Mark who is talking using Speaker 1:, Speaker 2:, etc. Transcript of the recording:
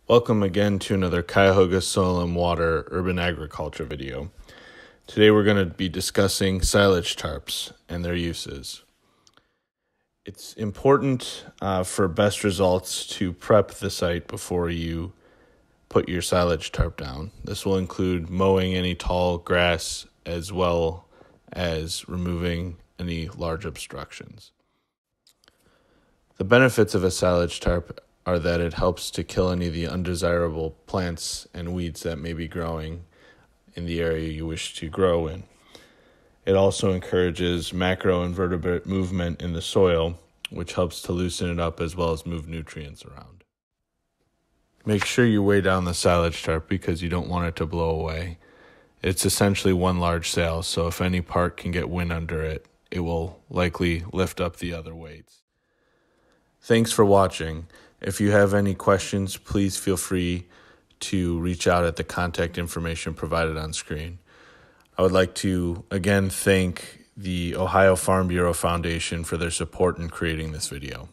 Speaker 1: Welcome again to another Cuyahoga Soil and Water Urban Agriculture video. Today we're going to be discussing silage tarps and their uses. It's important for best results to prep the site before you put your silage tarp down. This will include mowing any tall grass as well as removing any large obstructions. The benefits of a silage tarp are that it helps to kill any of the undesirable plants and weeds that may be growing in the area you wish to grow in. It also encourages macroinvertebrate movement in the soil, which helps to loosen it up as well as move nutrients around. Make sure you weigh down the silage tarp because you don't want it to blow away. It's essentially one large sail, so if any part can get wind under it, it will likely lift up the other weights. Thanks for watching. If you have any questions, please feel free to reach out at the contact information provided on screen. I would like to again thank the Ohio Farm Bureau Foundation for their support in creating this video.